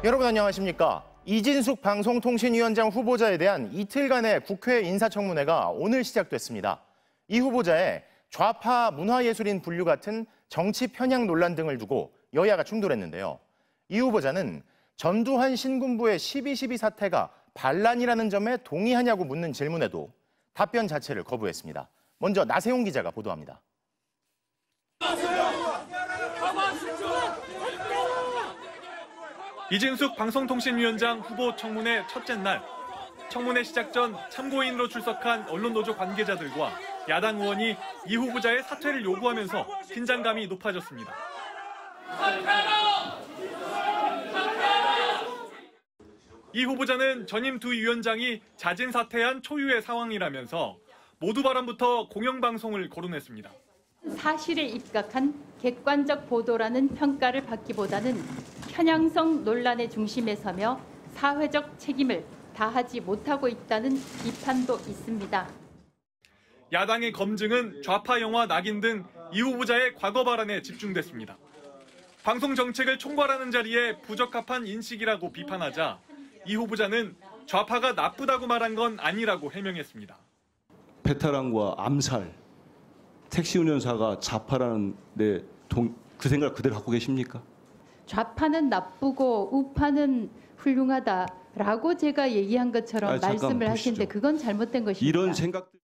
여러분 안녕하십니까? 이진숙 방송통신위원장 후보자에 대한 이틀간의 국회 인사청문회가 오늘 시작됐습니다. 이 후보자의 좌파 문화예술인 분류 같은 정치 편향 논란 등을 두고 여야가 충돌했는데요. 이 후보자는 전두환 신군부의 12.12 사태가 반란이라는 점에 동의하냐고 묻는 질문에도 답변 자체를 거부했습니다. 먼저 나세용 기자가 보도합니다. 이진숙 방송통신위원장 후보 청문회 첫째 날, 청문회 시작 전 참고인으로 출석한 언론노조 관계자들과 야당 의원이 이 후보자의 사퇴를 요구하면서 긴장감이 높아졌습니다. 이 후보자는 전임 두 위원장이 자진 사퇴한 초유의 상황이라면서 모두 발언부터 공영방송을 거론했습니다. 사실에 입각한 객관적 보도라는 평가를 받기보다는 편향성 논란의 중심에 서며 사회적 책임을 다하지 못하고 있다는 비판도 있습니다. 야당의 검증은 좌파 영화 낙인 등 이 후보자의 과거 발언에 집중됐습니다. 방송 정책을 총괄하는 자리에 부적합한 인식이라고 비판하자 이 후보자는 좌파가 나쁘다고 말한 건 아니라고 해명했습니다. 배타랑과 암살, 택시 운전사가 좌파라는 그 생각을 그대로 갖고 계십니까? 좌파는 나쁘고 우파는 훌륭하다라고 제가 얘기한 것처럼 말씀을 하시는데 그건 잘못된 것입니다. 이런 생각들.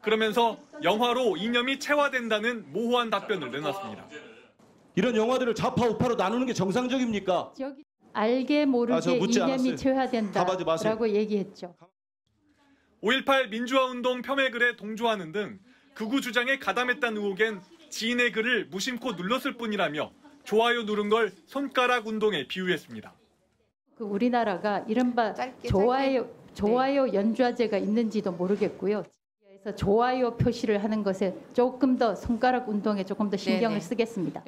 그러면서 영화로 이념이 체화된다는 모호한 답변을 내놨습니다. 이런 영화들을 좌파 우파로 나누는 게 정상적입니까? 알게 모르게 이념이 체화된다라고 얘기했죠. 5.18 민주화운동 폄훼글에 동조하는 등 극우 주장에 가담했다는 의혹엔 지인의 글을 무심코 눌렀을 뿐이라며 좋아요 누른 걸 손가락 운동에 비유했습니다. 우리나라가 이른바 좋아요 연좌제가 있는지도 모르겠고요. 그래서 좋아요 표시를 하는 것에 조금 더 손가락 운동에 조금 더 신경을 쓰겠습니다.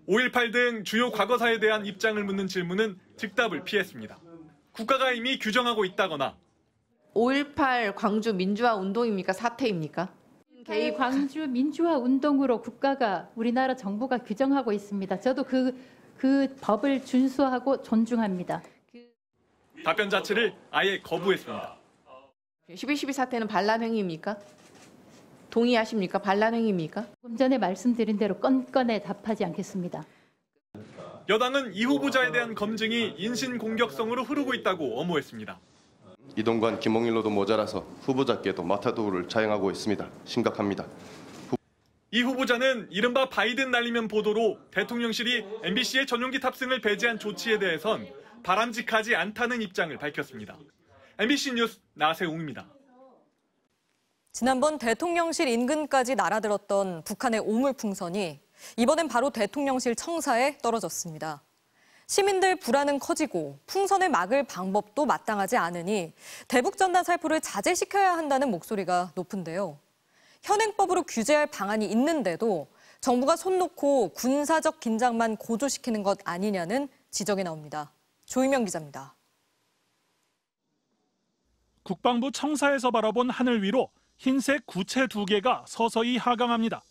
5.18 등 주요 과거사에 대한 입장을 묻는 질문은 즉답을 피했습니다. 국가가 이미 규정하고 있다거나 5.18 광주 민주화 운동입니까? 사태입니까? 개입 광주 민주화 운동으로 국가가 우리나라 정부가 규정하고 있습니다. 저도 그 법을 준수하고 존중합니다. 답변 자체를 아예 거부했습니다. 12.12 사태는 반란 행위입니까? 동의하십니까? 반란 행위입니까? 조금 전에 말씀드린 대로 건건에 답하지 않겠습니다. 여당은 이 후보자에 대한 검증이 인신공격성으로 흐르고 있다고 엄호했습니다. 이동관, 김홍일로도 모자라서 후보자께도 마타도를 자행하고 있습니다. 심각합니다. 이 후보자는 이른바 바이든 날리면 보도로 대통령실이 MBC의 전용기 탑승을 배제한 조치에 대해선 바람직하지 않다는 입장을 밝혔습니다. MBC 뉴스 나세웅입니다. 지난번 대통령실 인근까지 날아들었던 북한의 오물풍선이 이번엔 바로 대통령실 청사에 떨어졌습니다. 시민들 불안은 커지고 풍선을 막을 방법도 마땅하지 않으니 대북전단 살포를 자제시켜야 한다는 목소리가 높은데요. 현행법으로 규제할 방안이 있는데도 정부가 손 놓고 군사적 긴장만 고조시키는 것 아니냐는 지적이 나옵니다. 조희명 기자입니다. 국방부 청사에서 바라본 하늘 위로 흰색 구체 2개가 서서히 하강합니다.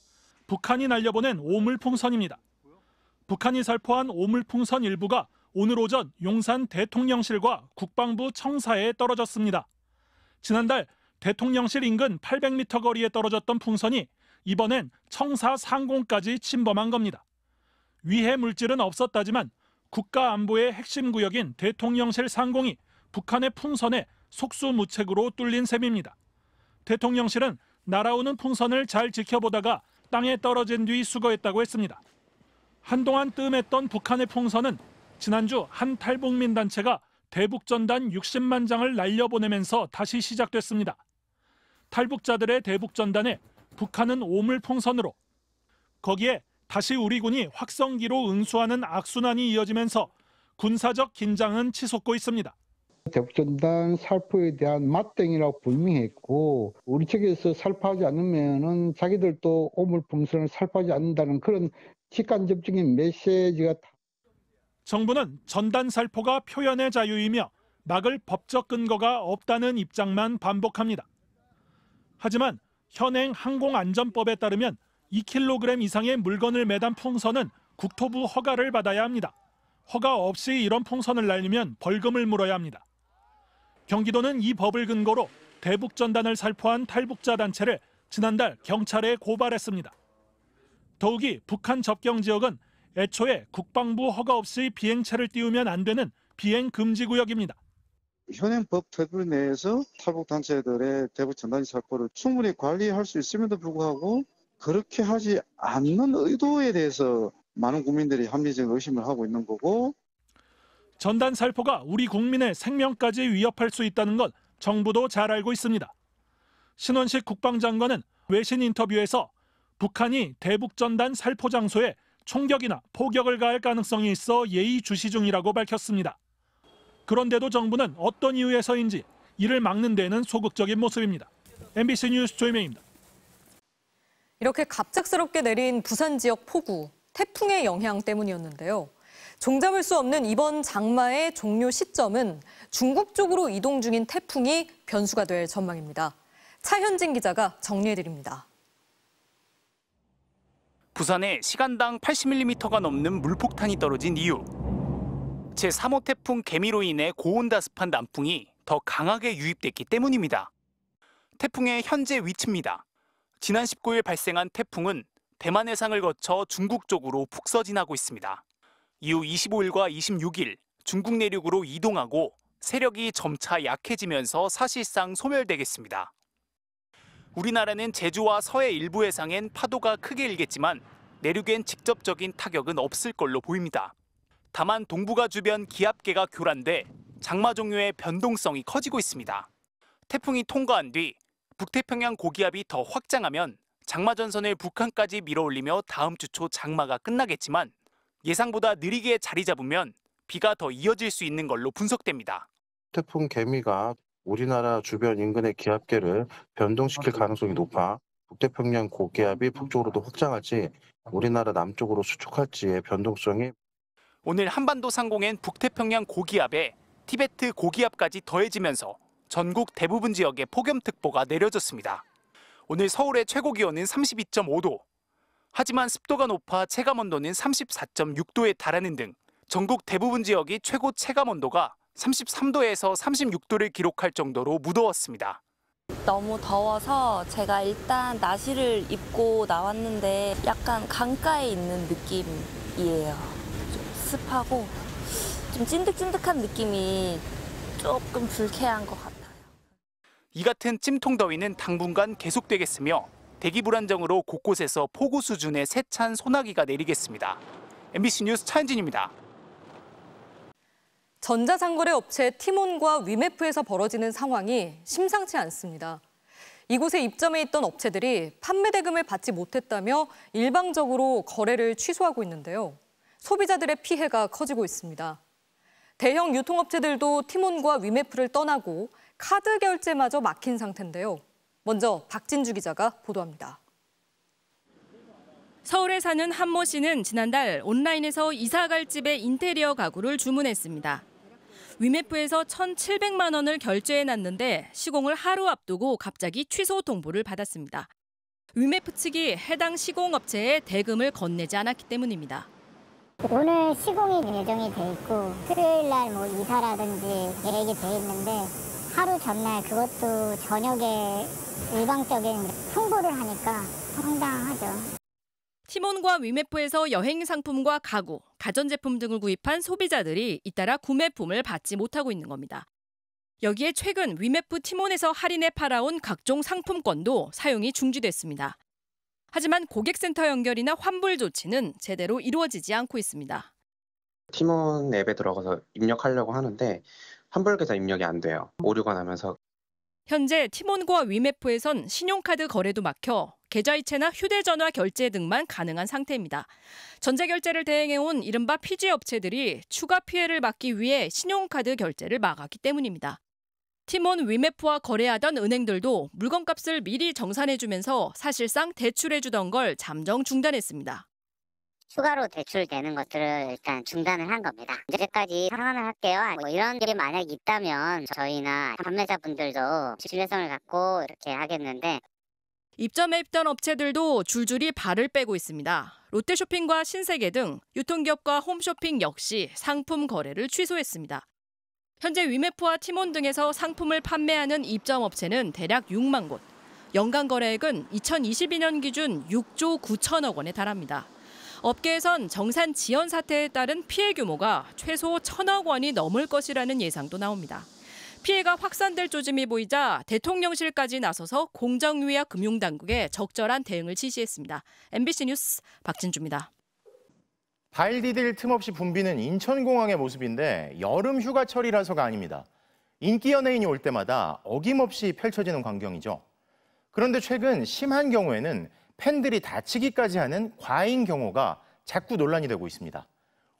북한이 날려보낸 오물풍선입니다. 북한이 살포한 오물풍선 일부가 오늘 오전 용산 대통령실과 국방부 청사에 떨어졌습니다. 지난달 대통령실 인근 800m 거리에 떨어졌던 풍선이 이번엔 청사 상공까지 침범한 겁니다. 위해 물질은 없었다지만 국가 안보의 핵심 구역인 대통령실 상공이 북한의 풍선에 속수무책으로 뚫린 셈입니다. 대통령실은 날아오는 풍선을 잘 지켜보다가 땅에 떨어진 뒤 수거했다고 했습니다. 한동안 뜸했던 북한의 풍선은 지난주 한 탈북민 단체가 대북전단 60만 장을 날려보내면서 다시 시작됐습니다. 탈북자들의 대북전단에 북한은 오물풍선으로, 거기에 다시 우리 군이 확성기로 응수하는 악순환이 이어지면서 군사적 긴장은 치솟고 있습니다. 대북전단 살포에 대한 맞대응이라고 분명했고 우리 측에서 살포하지 않으면은 자기들도 오물풍선을 살포하지 않는다는 그런 직간접적인 메시지가. 정부는 전단 살포가 표현의 자유이며 막을 법적 근거가 없다는 입장만 반복합니다. 하지만 현행 항공안전법에 따르면 2kg 이상의 물건을 매단 풍선은 국토부 허가를 받아야 합니다. 허가 없이 이런 풍선을 날리면 벌금을 물어야 합니다. 경기도는 이 법을 근거로 대북전단을 살포한 탈북자 단체를 지난달 경찰에 고발했습니다. 더욱이 북한 접경 지역은 애초에 국방부 허가 없이 비행체를 띄우면 안 되는 비행 금지 구역입니다. 현행법 테두리 내에서 탈북단체들의 대북전단 살포를 충분히 관리할 수 있음에도 불구하고 그렇게 하지 않는 의도에 대해서 많은 국민들이 합리적 의심을 하고 있는 거고, 전단 살포가 우리 국민의 생명까지 위협할 수 있다는 건 정부도 잘 알고 있습니다. 신원식 국방장관은 외신 인터뷰에서 북한이 대북전단 살포 장소에 총격이나 포격을 가할 가능성이 있어 예의주시 중이라고 밝혔습니다. 그런데도 정부는 어떤 이유에서인지 이를 막는 데는 소극적인 모습입니다. MBC 뉴스 조이명입니다. 이렇게 갑작스럽게 내린 부산 지역 폭우, 태풍의 영향 때문이었는데요. 종잡을 수 없는 이번 장마의 종료 시점은 중국 쪽으로 이동 중인 태풍이 변수가 될 전망입니다. 차현진 기자가 정리해드립니다. 부산에 시간당 80mm가 넘는 물폭탄이 떨어진 이유. 제3호 태풍 개미로 인해 고온다습한 남풍이 더 강하게 유입됐기 때문입니다. 태풍의 현재 위치입니다. 지난 19일 발생한 태풍은 대만 해상을 거쳐 중국 쪽으로 북서진하고 있습니다. 이후 25일과 26일 중국 내륙으로 이동하고 세력이 점차 약해지면서 사실상 소멸되겠습니다. 우리나라는 제주와 서해 일부 해상엔 파도가 크게 일겠지만 내륙엔 직접적인 타격은 없을 걸로 보입니다. 다만 동북아 주변 기압계가 교란돼 장마 종료의 변동성이 커지고 있습니다. 태풍이 통과한 뒤 북태평양 고기압이 더 확장하면 장마 전선을 북한까지 밀어올리며 다음 주 초 장마가 끝나겠지만 예상보다 느리게 자리 잡으면 비가 더 이어질 수 있는 걸로 분석됩니다. 태풍 개미가 우리나라 주변 인근의 기압계를 변동시킬 가능성이 높아 북태평양 고기압이 북쪽으로도 확장할지 우리나라 남쪽으로 수축할지의 변동성이 오늘 한반도 상공엔 북태평양 고기압에 티베트 고기압까지 더해지면서 전국 대부분 지역에 폭염특보가 내려졌습니다. 오늘 서울의 최고 기온은 32.5도. 하지만 습도가 높아 체감온도는 34.6도에 달하는 등 전국 대부분 지역이 최고 체감온도가 33도에서 36도를 기록할 정도로 무더웠습니다. 너무 더워서 제가 일단 나시를 입고 나왔는데 약간 강가에 있는 느낌이에요. 좀 습하고 좀 찐득찐득한 느낌이 조금 불쾌한 것 같아요. 이 같은 찜통 더위는 당분간 계속되겠으며 대기 불안정으로 곳곳에서 폭우 수준의 세찬 소나기가 내리겠습니다. MBC 뉴스 차현진입니다. 전자상거래 업체 티몬과 위메프에서 벌어지는 상황이 심상치 않습니다. 이곳에 입점해 있던 업체들이 판매 대금을 받지 못했다며 일방적으로 거래를 취소하고 있는데요. 소비자들의 피해가 커지고 있습니다. 대형 유통업체들도 티몬과 위메프를 떠나고 카드 결제마저 막힌 상태인데요. 먼저 박진주 기자가 보도합니다. 서울에 사는 한모 씨는 지난달 온라인에서 이사갈 집의 인테리어 가구를 주문했습니다. 위메프에서 1,700만 원을 결제해놨는데 시공을 하루 앞두고 갑자기 취소 통보를 받았습니다. 위메프 측이 해당 시공업체에 대금을 건네지 않았기 때문입니다. 오늘 시공이 예정이 돼 있고 수요일 날 뭐 이사라든지 계획이 돼 있는데 하루 전날 그것도 저녁에 일방적인 통보를 하니까 황당하죠. 티몬과 위메프에서 여행 상품과 가구, 가전제품 등을 구입한 소비자들이 잇따라 구매품을 받지 못하고 있는 겁니다. 여기에 최근 위메프 티몬에서 할인해 팔아온 각종 상품권도 사용이 중지됐습니다. 하지만 고객센터 연결이나 환불 조치는 제대로 이루어지지 않고 있습니다. 티몬 앱에 들어가서 입력하려고 하는데 환불 계좌 입력이 안 돼요. 오류가 나면서. 현재 티몬과 위메프에선 신용카드 거래도 막혀 계좌이체나 휴대전화 결제 등만 가능한 상태입니다. 전자결제를 대행해온 이른바 피지 업체들이 추가 피해를 막기 위해 신용카드 결제를 막았기 때문입니다. 티몬 위메프와 거래하던 은행들도 물건값을 미리 정산해주면서 사실상 대출해주던 걸 잠정 중단했습니다. 추가로 대출되는 것들을 일단 중단을 한 겁니다. 이제까지 상환을 할게요. 뭐 이런 게 만약 있다면 저희나 판매자분들도 신뢰성을 갖고 이렇게 하겠는데 입점해 있던 업체들도 줄줄이 발을 빼고 있습니다. 롯데쇼핑과 신세계 등 유통기업과 홈쇼핑 역시 상품 거래를 취소했습니다. 현재 위메프와 티몬 등에서 상품을 판매하는 입점 업체는 대략 6만 곳. 연간 거래액은 2022년 기준 6조 9천억 원에 달합니다. 업계에선 정산 지연 사태에 따른 피해 규모가 최소 1,000억 원이 넘을 것이라는 예상도 나옵니다. 피해가 확산될 조짐이 보이자 대통령실까지 나서서 공정위와 금융당국에 적절한 대응을 지시했습니다. MBC 뉴스 박진주입니다. 발 디딜 틈 없이 붐비는 인천공항의 모습인데 여름 휴가철이라서가 아닙니다. 인기 연예인이 올 때마다 어김없이 펼쳐지는 광경이죠. 그런데 최근 심한 경우에는 팬들이 다치기까지 하는 과잉 경호가 자꾸 논란이 되고 있습니다.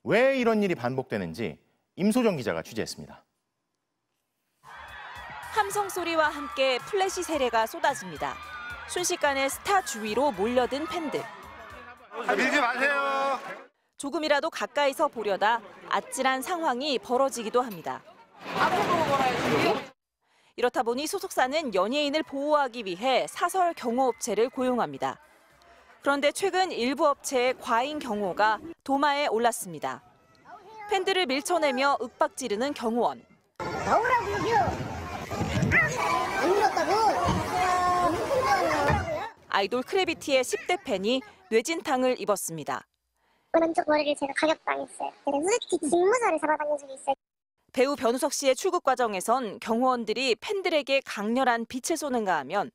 왜 이런 일이 반복되는지 임소정 기자가 취재했습니다. 함성 소리와 함께 플래시 세례가 쏟아집니다. 순식간에 스타 주위로 몰려든 팬들. 밀지 마세요. 조금이라도 가까이서 보려다 아찔한 상황이 벌어지기도 합니다. 이렇다 보니 소속사는 연예인을 보호하기 위해 사설 경호업체를 고용합니다. 그런데 최근 일부 업체의 과잉 경호가 도마에 올랐습니다. 팬들을 밀쳐내며 윽박 지르는 경호원. 나오라고 여기요. 안 울었다고. 아이돌 크래비티의 10대 팬이 뇌진탕을 입었습니다. 오른쪽 머리를 제가 가격당했어요. 솔직히 직무사를 잡아당긴 적이 있어요. 배우 변우석 씨의 출국 과정에선 경호원들이 팬들에게 강렬한 빛을 쏘는가 하면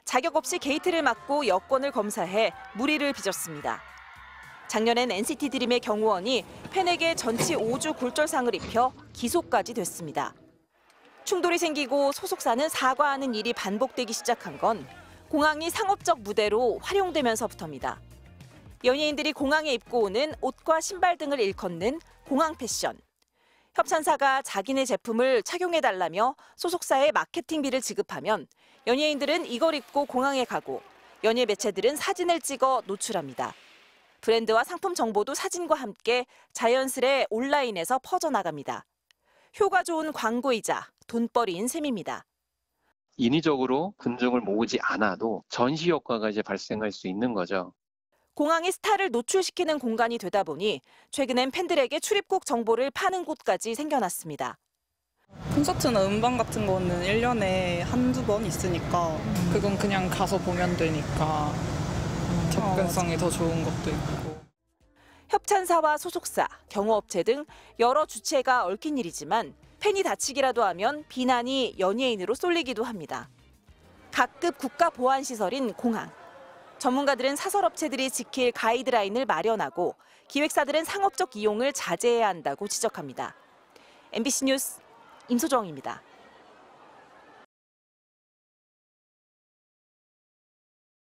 자격 없이 게이트를 막고 여권을 검사해 무리를 빚었습니다. 작년엔 NCT 드림의 경호원이 팬에게 전치 5주 골절상을 입혀 기소까지 됐습니다. 충돌이 생기고 소속사는 사과하는 일이 반복되기 시작한 건 공항이 상업적 무대로 활용되면서부터입니다. 연예인들이 공항에 입고 오는 옷과 신발 등을 일컫는 공항 패션. 협찬사가 자기네 제품을 착용해달라며 소속사에 마케팅비를 지급하면 연예인들은 이걸 입고 공항에 가고 연예 매체들은 사진을 찍어 노출합니다. 브랜드와 상품 정보도 사진과 함께 자연스레 온라인에서 퍼져나갑니다. 효과 좋은 광고이자 돈벌이인 셈입니다. 인위적으로 군중을 모으지 않아도 전시 효과가 이제 발생할 수 있는 거죠. 공항이 스타를 노출시키는 공간이 되다 보니 최근엔 팬들에게 출입국 정보를 파는 곳까지 생겨났습니다. 콘서트나 음반 같은 거는 1년에 한두 번 있으니까 그건 그냥 가서 보면 되니까 접근성이 더 좋은 것도 있고. 협찬사와 소속사, 경호업체 등 여러 주체가 얽힌 일이지만 팬이 다치기라도 하면 비난이 연예인으로 쏠리기도 합니다. 각급 국가보안시설인 공항. 전문가들은 사설업체들이 지킬 가이드라인을 마련하고 기획사들은 상업적 이용을 자제해야 한다고 지적합니다. MBC 뉴스 임소정입니다.